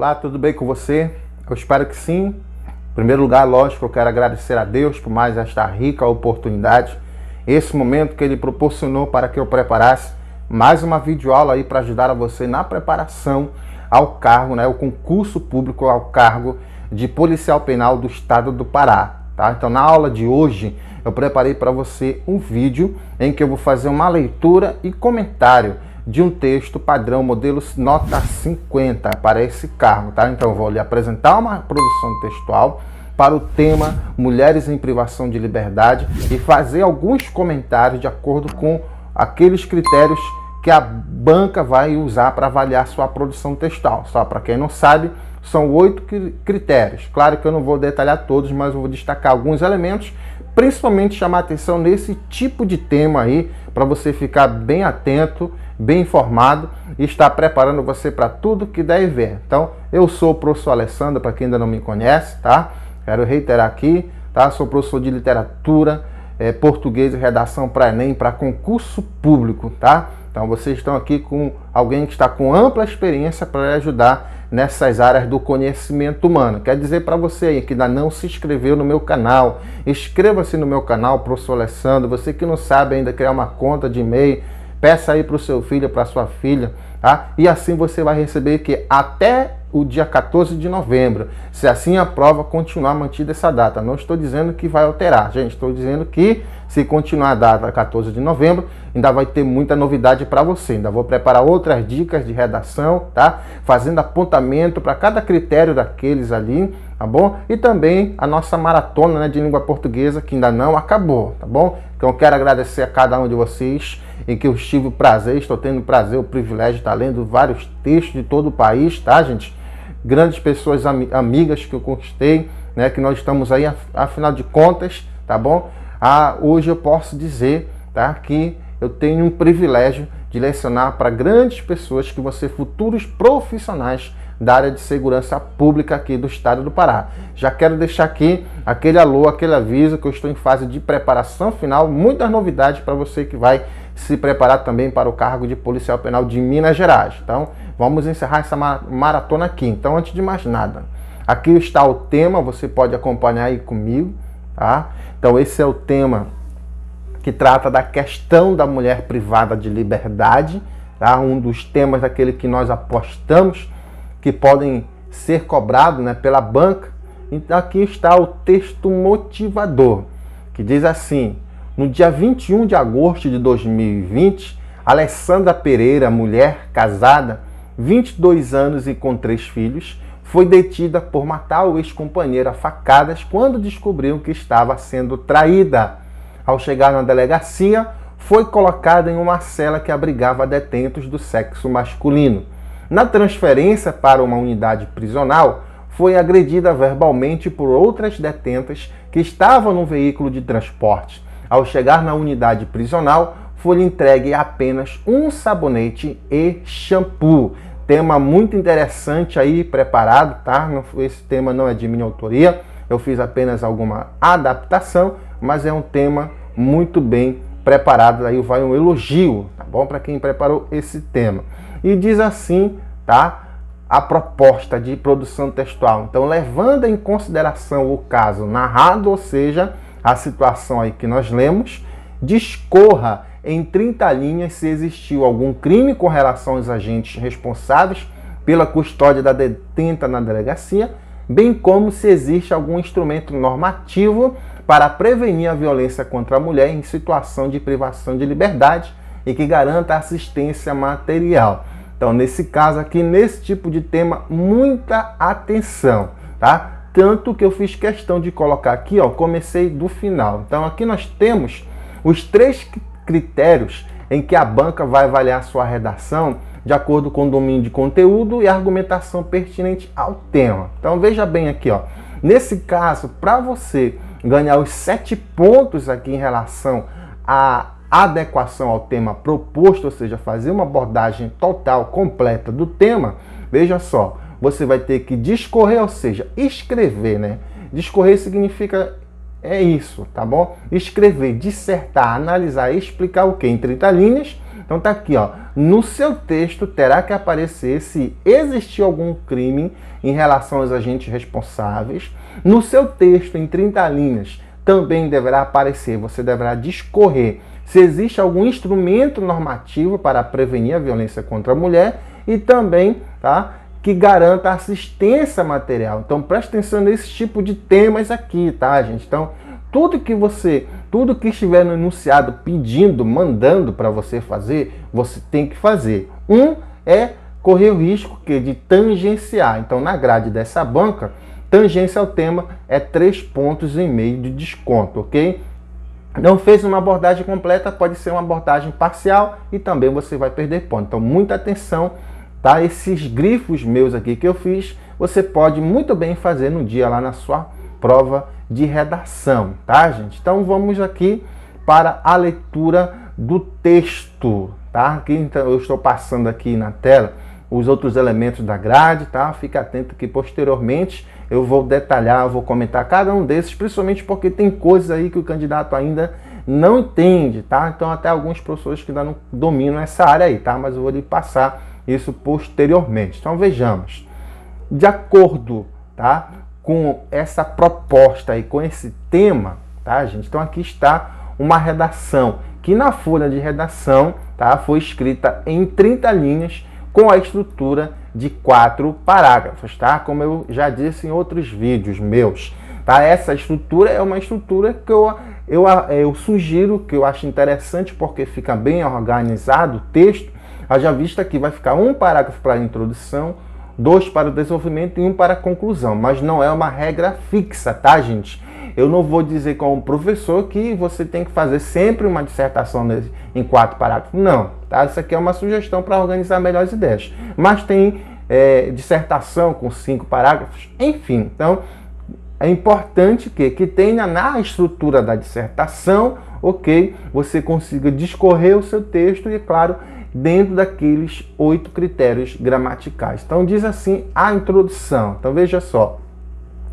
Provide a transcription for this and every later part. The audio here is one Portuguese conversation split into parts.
Olá, tudo bem com você? Eu espero que sim. Em primeiro lugar, lógico, eu quero agradecer a Deus por mais esta rica oportunidade, esse momento que Ele proporcionou para que eu preparasse mais uma videoaula aí para ajudar a você na preparação ao cargo, o concurso público ao cargo de policial penal do estado do Pará, tá? Então, na aula de hoje, eu preparei para você um vídeo em que eu vou fazer uma leitura e comentário de um texto padrão, modelo nota 50 para esse cargo, tá? Então eu vou lhe apresentar uma produção textual para o tema Mulheres em Privação de Liberdade e fazer alguns comentários de acordo com aqueles critérios que a banca vai usar para avaliar sua produção textual. Só para quem não sabe, são 8 critérios. Claro que eu não vou detalhar todos, mas eu vou destacar alguns elementos, principalmente chamar atenção nesse tipo de tema aí, para você ficar bem atento, bem informado e estar preparando você para tudo que der e ver. Então, eu sou o professor Alessandro, para quem ainda não me conhece, tá? Quero reiterar aqui, tá? Sou professor de literatura, português e redação para Enem, para concurso público, tá? Então, vocês estão aqui com alguém que está com ampla experiência para ajudar nessas áreas do conhecimento humano. Quer dizer para você aí que ainda não se inscreveu no meu canal, inscreva-se no meu canal, professor Alessandro. Você que não sabe ainda criar uma conta de e-mail, peça aí para o seu filho, para sua filha, tá? E assim você vai receber que até o dia 14 de novembro, se assim a prova continuar mantida essa data. Não estou dizendo que vai alterar, gente, estou dizendo que se continuar a data 14 de novembro, ainda vai ter muita novidade para você. Ainda vou preparar outras dicas de redação, tá? Fazendo apontamento para cada critério daqueles ali, tá bom? E também a nossa maratona, de língua portuguesa, que ainda não acabou, tá bom? Então eu quero agradecer a cada um de vocês, em que eu tive o prazer, estou tendo o prazer, o privilégio de estar lendo vários textos de todo o país, tá, gente? Grandes pessoas, amigas que eu conquistei, que nós estamos aí, afinal de contas, tá bom? Hoje eu posso dizer, tá, que eu tenho um privilégio de lecionar para grandes pessoas, que vão ser futuros profissionais da área de segurança pública aqui do estado do Pará. Já quero deixar aqui aquele alô, aquele aviso que eu estou em fase de preparação final, muitas novidades para você que vai se preparar também para o cargo de policial penal de Minas Gerais. Então, vamos encerrar essa maratona aqui. Então, antes de mais nada, aqui está o tema, você pode acompanhar aí comigo, tá? Então, esse é o tema que trata da questão da mulher privada de liberdade, tá? Um dos temas daquele que nós apostamos que podem ser cobrados, pela banca. Então, aqui está o texto motivador, que diz assim: no dia 21 de agosto de 2020, Alessandra Pereira, mulher casada, 22 anos e com 3 filhos, foi detida por matar o ex-companheiro a facadas quando descobriu que estava sendo traída. Ao chegar na delegacia, foi colocada em uma cela que abrigava detentos do sexo masculino. Na transferência para uma unidade prisional, foi agredida verbalmente por outras detentas que estavam no veículo de transporte. Ao chegar na unidade prisional, foi entregue apenas um sabonete e shampoo. Tema muito interessante aí preparado, tá? Esse tema não é de minha autoria, eu fiz apenas alguma adaptação, mas é um tema muito bem preparado. Aí vai um elogio, tá bom? Para quem preparou esse tema. E diz assim, tá? A proposta de produção textual. Então, levando em consideração o caso narrado, ou seja, a situação aí que nós lemos, discorra em 30 linhas se existiu algum crime com relação aos agentes responsáveis pela custódia da detenta na delegacia, bem como se existe algum instrumento normativo para prevenir a violência contra a mulher em situação de privação de liberdade e que garanta assistência material. Então, nesse caso aqui, nesse tipo de tema, muita atenção, tá? Tanto que eu fiz questão de colocar aqui, comecei do final. Então, aqui nós temos os 3 critérios em que a banca vai avaliar sua redação de acordo com o domínio de conteúdo e argumentação pertinente ao tema. Então, veja bem aqui, nesse caso, para você ganhar os 7 pontos aqui em relação à adequação ao tema proposto, ou seja, fazer uma abordagem total, completa do tema, veja só, você vai ter que discorrer, ou seja, escrever, Discorrer significa isso, tá bom? Escrever, dissertar, analisar, explicar o quê? Em 30 linhas, Então tá aqui, ó, no seu texto terá que aparecer se existir algum crime em relação aos agentes responsáveis. No seu texto, em 30 linhas, também deverá aparecer, você deverá discorrer se existe algum instrumento normativo para prevenir a violência contra a mulher e também, tá, que garanta assistência material. Então preste atenção nesse tipo de temas aqui, tá, gente? Então, tudo que estiver no enunciado pedindo, mandando para você fazer, você tem que fazer. É correr o risco de tangenciar. Então, na grade dessa banca, tangência ao tema é 3,5 pontos de desconto, ok? Não fez uma abordagem completa, pode ser uma abordagem parcial e também você vai perder ponto. Então, muita atenção, tá? Esses grifos meus aqui que eu fiz, você pode muito bem fazer no dia lá na sua prova de redação, tá, gente? Então, vamos aqui para a leitura do texto, tá? Aqui, então, eu estou passando aqui na tela os outros elementos da grade, tá? Fica atento que posteriormente eu vou detalhar, vou comentar cada um desses, principalmente porque tem coisas aí que o candidato ainda não entende, tá? Então até alguns professores que ainda não dominam essa área aí, tá? Mas eu vou lhe passar isso posteriormente. Então vejamos. De acordo, tá, com essa proposta aí, com esse tema, tá, gente? Então aqui está uma redação que na folha de redação, tá, foi escrita em 30 linhas com a estrutura de 4 parágrafos, tá? Como eu já disse em outros vídeos meus, tá? Essa estrutura é uma estrutura que eu sugiro, que eu acho interessante porque fica bem organizado o texto. Haja vista que vai ficar um parágrafo para a introdução, 2 para o desenvolvimento e 1 para a conclusão, mas não é uma regra fixa, tá, gente? Eu não vou dizer como professor que você tem que fazer sempre uma dissertação em 4 parágrafos. Não, tá? Isso aqui é uma sugestão para organizar melhores ideias. Mas tem dissertação com 5 parágrafos, enfim. Então, é importante que tenha na estrutura da dissertação, ok, você consiga discorrer o seu texto e, claro, dentro daqueles 8 critérios gramaticais. Então, diz assim a introdução. Então, veja só.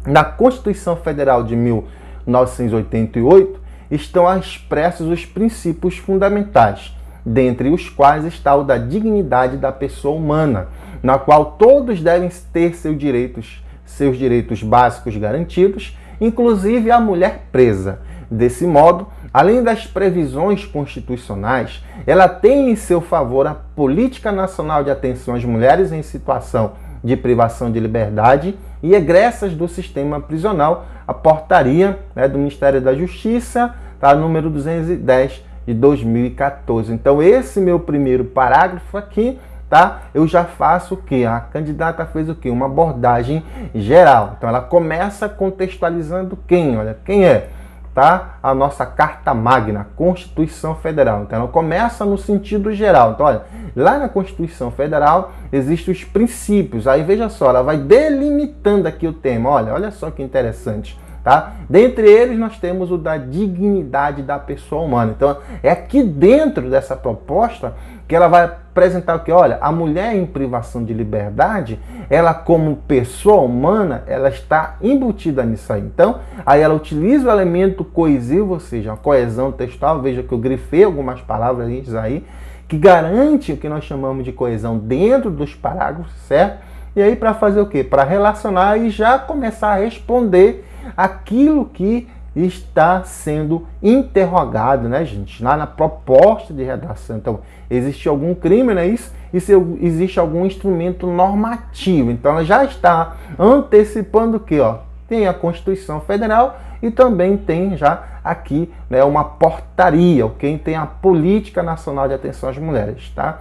Na Constituição Federal de 1988 estão expressos os princípios fundamentais, dentre os quais está o da dignidade da pessoa humana, na qual todos devem ter seus direitos básicos garantidos, inclusive a mulher presa. Desse modo, além das previsões constitucionais, ela tem em seu favor a Política Nacional de Atenção às Mulheres em Situação de Privação de Liberdade e egressas do sistema prisional, a portaria, né, do Ministério da Justiça, tá, número 210 de 2014. Então esse meu primeiro parágrafo aqui, tá, eu já faço o que? A candidata fez o que? Uma abordagem geral. Então ela começa contextualizando quem? Olha, quem é? Tá? A nossa Carta Magna, a Constituição Federal. Então ela começa no sentido geral. Então olha, lá na Constituição Federal existem os princípios. Aí veja só, ela vai delimitando aqui o tema. Olha só que interessante. Tá? Dentre eles nós temos o da dignidade da pessoa humana. Então é aqui dentro dessa proposta que ela vai apresentar o que? Olha, a mulher em privação de liberdade, ela como pessoa humana, ela está embutida nisso aí. Então, aí ela utiliza o elemento coesivo, ou seja, a coesão textual, veja que eu grifei algumas palavras aí, que garante o que nós chamamos de coesão dentro dos parágrafos, certo? E aí para fazer o quê? Para relacionar e já começar a responder aquilo que está sendo interrogado, né, gente? Lá na proposta de redação. Então, existe algum crime, não é isso? E se existe algum instrumento normativo. Então, ela já está antecipando o quê? Ó, tem a Constituição Federal e também tem já aqui, né, uma portaria, ok? Tem a Política Nacional de Atenção às Mulheres, tá?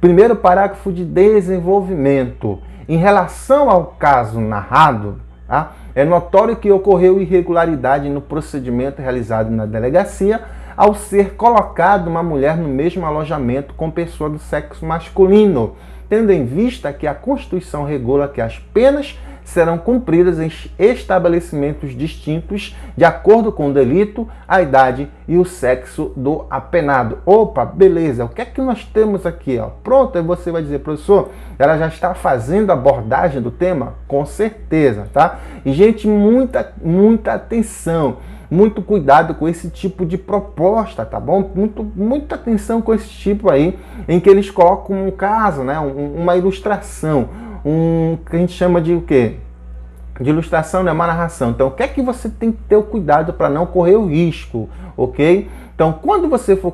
Primeiro parágrafo de desenvolvimento. Em relação ao caso narrado, tá? É notório que ocorreu irregularidade no procedimento realizado na delegacia ao ser colocada uma mulher no mesmo alojamento com pessoa do sexo masculino, tendo em vista que a Constituição regula que as penas serão cumpridas em estabelecimentos distintos de acordo com o delito, a idade e o sexo do apenado. Opa, beleza, o que é que nós temos aqui? Ó? Pronto, aí você vai dizer, professor, ela já está fazendo a abordagem do tema? Com certeza, tá? E, gente, muita atenção. muito cuidado com esse tipo de proposta, tá bom? Muita atenção com esse tipo aí, em que eles colocam um caso, né? Uma ilustração, que a gente chama de o quê? De ilustração, né? Uma narração. Então, o que é que você tem que ter o cuidado para não correr o risco, ok? Então, quando você for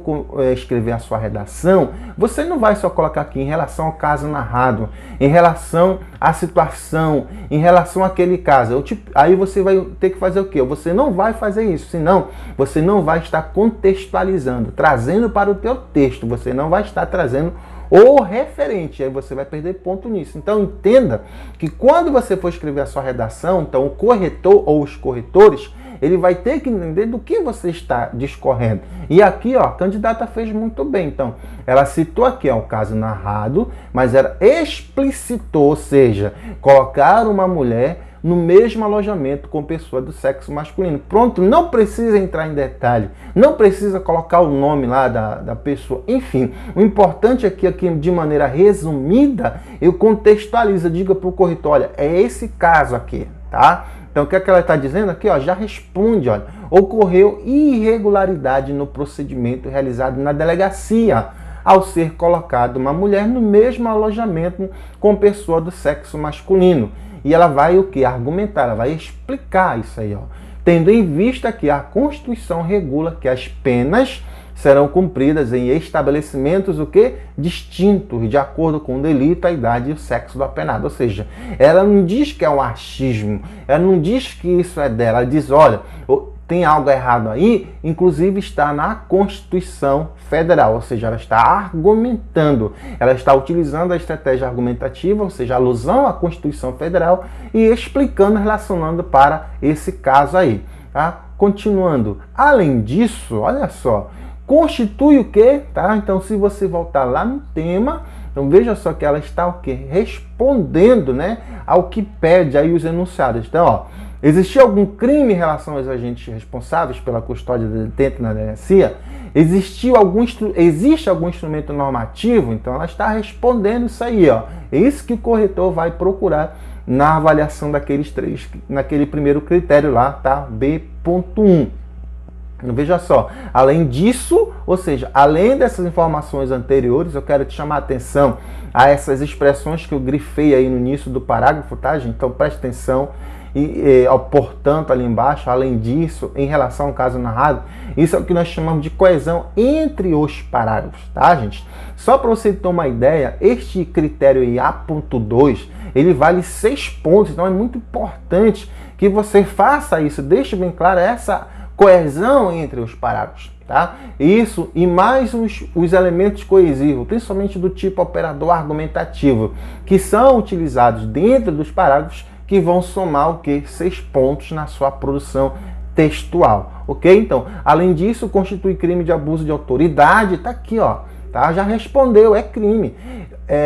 escrever a sua redação, você não vai só colocar aqui em relação ao caso narrado, em relação à situação, em relação àquele caso. Aí você vai ter que fazer o quê? Você não vai fazer isso, senão você não vai estar contextualizando, trazendo para o teu texto, você não vai estar trazendo ou referente, aí você vai perder ponto nisso. Então entenda que quando você for escrever a sua redação, então o corretor ou os corretores, ele vai ter que entender do que você está discorrendo. E aqui, ó, a candidata fez muito bem. Então, ela citou aqui, ó, o caso narrado, mas ela explicitou, ou seja, colocar uma mulher no mesmo alojamento com pessoa do sexo masculino. Pronto, não precisa entrar em detalhe, não precisa colocar o nome lá da pessoa. Enfim, o importante é que aqui, de maneira resumida, eu contextualizo, diga para o corretor, olha, é esse caso aqui, tá? Então, o que é que ela está dizendo aqui? Ó, já responde, olha, ocorreu irregularidade no procedimento realizado na delegacia ao ser colocado uma mulher no mesmo alojamento com pessoa do sexo masculino. E ela vai o que? Argumentar, ela vai explicar isso aí, ó. Tendo em vista que a Constituição regula que as penas serão cumpridas em estabelecimentos o que? Distintos, de acordo com o delito, a idade e o sexo do apenado. Ou seja, ela não diz que é um achismo, ela não diz que isso é dela, ela diz, olha, tem algo errado aí, inclusive está na Constituição Federal, ou seja, ela está argumentando, ela está utilizando a estratégia argumentativa, ou seja, a alusão à Constituição Federal e explicando, relacionando para esse caso aí, tá? Continuando, além disso, olha só, constitui o quê? Tá? Então, se você voltar lá no tema, então veja só que ela está o quê? Respondendo, né, ao que pede aí os enunciados. Então, ó, existiu algum crime em relação aos agentes responsáveis pela custódia do detento na delegacia? Existe algum instrumento normativo? Então, ela está respondendo isso aí, ó. É isso que o corretor vai procurar na avaliação daqueles três, naquele primeiro critério lá, tá? B.1. Veja só, além disso, ou seja, além dessas informações anteriores, eu quero te chamar a atenção a essas expressões que eu grifei aí no início do parágrafo, tá, gente? Então preste atenção. Portanto, ali embaixo, além disso, em relação ao caso narrado, isso é o que nós chamamos de coesão entre os parágrafos, tá, gente? Só para você ter uma ideia, este critério aí, A.2, ele vale 6 pontos, então é muito importante que você faça isso, deixe bem claro essa coesão entre os parágrafos, tá? Isso e mais os elementos coesivos, principalmente do tipo operador argumentativo, que são utilizados dentro dos parágrafos, que vão somar o que? 6 pontos na sua produção textual, ok? Então, além disso, constitui crime de abuso de autoridade, tá aqui, ó, tá? Já respondeu, é crime.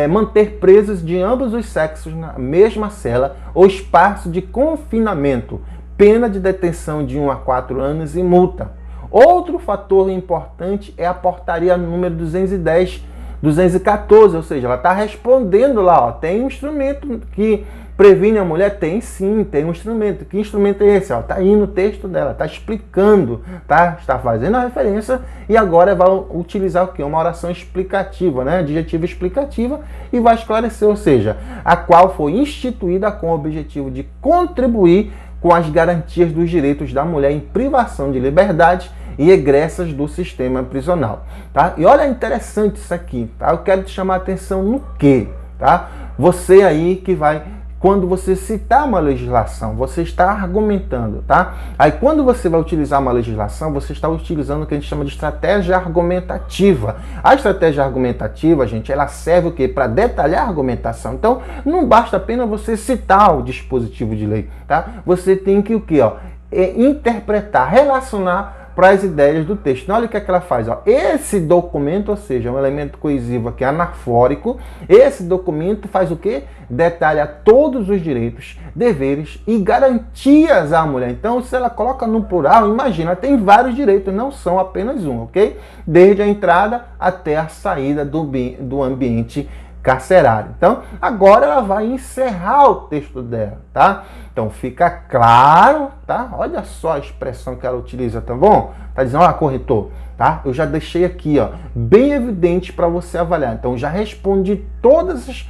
Manter presos de ambos os sexos na mesma cela ou espaço de confinamento, pena de detenção de 1 a 4 anos e multa. Outro fator importante é a portaria número 214, ou seja, ela está respondendo lá, ó, tem um instrumento que previne a mulher? Tem sim, tem um instrumento. Que instrumento é esse? Está aí no texto dela, está explicando, tá? Está fazendo a referência e agora vai utilizar o quê? Uma oração explicativa, né? Adjetiva explicativa e vai esclarecer, ou seja, a qual foi instituída com o objetivo de contribuir com as garantias dos direitos da mulher em privação de liberdade e egressas do sistema prisional, tá? E olha, interessante isso aqui, tá? Eu quero te chamar a atenção no quê, tá? Você aí que vai, quando você citar uma legislação, você está argumentando, tá? Aí quando você vai utilizar uma legislação, você está utilizando o que a gente chama de estratégia argumentativa. A estratégia argumentativa, gente, ela serve o quê? Para detalhar a argumentação. Então, não basta apenas você citar o dispositivo de lei, tá? Você tem que o quê, ó? Interpretar, relacionar para as ideias do texto. Então, olha o que é que ela faz. Ó. Esse documento, ou seja, um elemento coesivo aqui anafórico, esse documento faz o quê? Detalha todos os direitos, deveres e garantias à mulher. Então, se ela coloca no plural, imagina, tem vários direitos, não são apenas um, ok? Desde a entrada até a saída do ambiente carcerário. Então, agora ela vai encerrar o texto dela, tá? Então, fica claro, tá? Olha só a expressão que ela utiliza, tá bom? Tá dizendo, ó, corretor, tá? Eu já deixei aqui, ó, bem evidente para você avaliar. Então, já respondi todas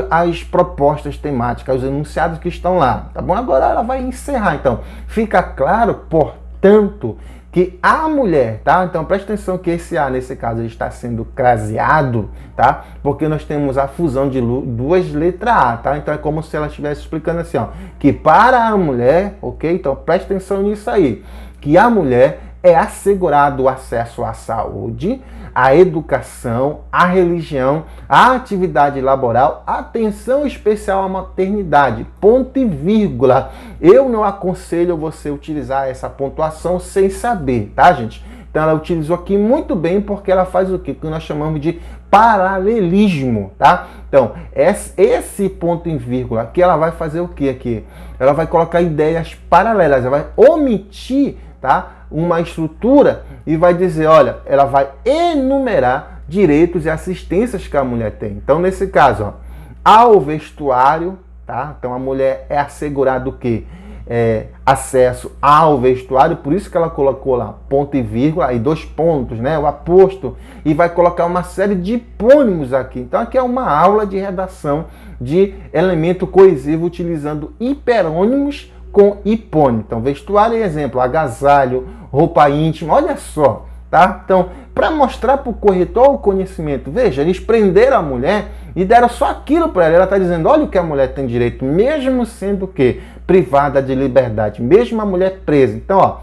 as propostas temáticas, os enunciados que estão lá, tá bom? Agora ela vai encerrar. Então, fica claro, portanto, que a mulher, tá? Então preste atenção que esse A, nesse caso, ele está sendo craseado, tá? Porque nós temos a fusão de duas letras A, tá? Então é como se ela estivesse explicando assim, ó, que para a mulher, ok? Então preste atenção nisso aí, que a mulher é assegurado o acesso à saúde, à educação, à religião, à atividade laboral, atenção especial à maternidade, ponto e vírgula. Eu não aconselho você utilizar essa pontuação sem saber, tá, gente? Então ela utilizou aqui muito bem porque ela faz o quê? Que nós chamamos de paralelismo, tá? Então, esse ponto em vírgula aqui, ela vai fazer o quê aqui? Ela vai colocar ideias paralelas, ela vai omitir, tá, uma estrutura e vai dizer, olha, ela vai enumerar direitos e assistências que a mulher tem. Então, nesse caso, ó, ao vestuário, tá? Então, a mulher é assegurado o quê? Acesso ao vestuário, por isso que ela colocou lá ponto e vírgula, aí 2 pontos, né? O aposto, e vai colocar uma série de hipônimos aqui. Então, aqui é uma aula de redação de elemento coesivo utilizando hiperônimos com hipônimo. Então, vestuário é exemplo, agasalho, roupa íntima, olha só, tá? Então, para mostrar para o corretor o conhecimento, veja, eles prenderam a mulher e deram só aquilo para ela. Ela está dizendo, olha o que a mulher tem direito, mesmo sendo o quê? Privada de liberdade, mesmo a mulher presa. Então, ó,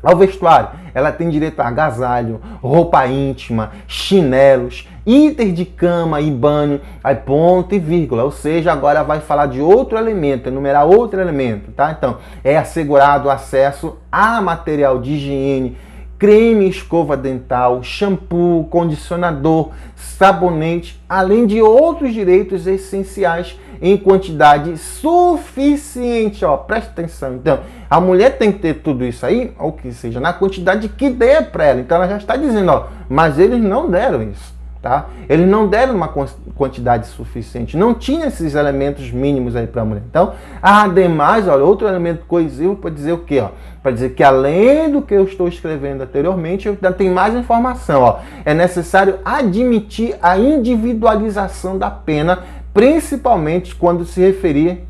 ao vestuário, ela tem direito a agasalho, roupa íntima, chinelos, itens de cama e banho, aí ponto e vírgula. Ou seja, agora vai falar de outro elemento, enumerar outro elemento, tá? Então, é assegurado o acesso a material de higiene, creme, escova dental, shampoo, condicionador, sabonete, além de outros direitos essenciais em quantidade suficiente, ó, presta atenção. Então, a mulher tem que ter tudo isso aí, ou que seja, na quantidade que dê para ela. Então, ela já está dizendo, ó, mas eles não deram isso, tá? Eles não deram uma quantidade suficiente, não tinha esses elementos mínimos aí para a mulher. Então, ademais, olha, outro elemento coesivo para dizer o quê, ó? Para dizer que além do que eu estou escrevendo anteriormente, eu ainda tenho mais informação, ó. É necessário admitir a individualização da pena, principalmente quando se referir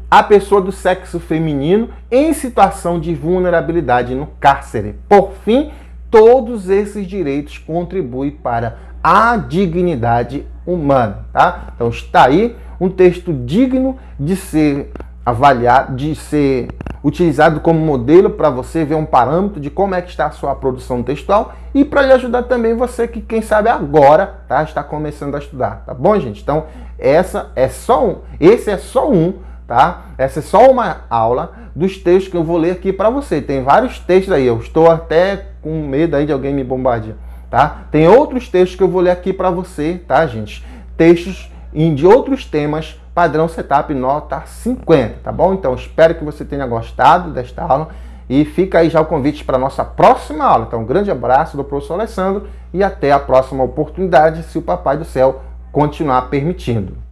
à pessoa do sexo feminino em situação de vulnerabilidade no cárcere. Por fim, todos esses direitos contribuem para a dignidade humana, tá? Então está aí um texto digno de ser avaliado, de ser utilizado como modelo para você ver um parâmetro de como é que está a sua produção textual e para lhe ajudar também você que, quem sabe agora, tá, está começando a estudar, tá bom, gente? Então, esse é só um, tá? Essa é só uma aula dos textos que eu vou ler aqui para você. Tem vários textos aí, eu estou até com medo aí de alguém me bombardear, tá? Tem outros textos que eu vou ler aqui para você, tá, gente? Textos de outros temas, padrão setup nota 50, tá bom? Então, espero que você tenha gostado desta aula e fica aí já o convite para a nossa próxima aula. Então, um grande abraço do professor Alessandro e até a próxima oportunidade, se o Papai do Céu continuar permitindo.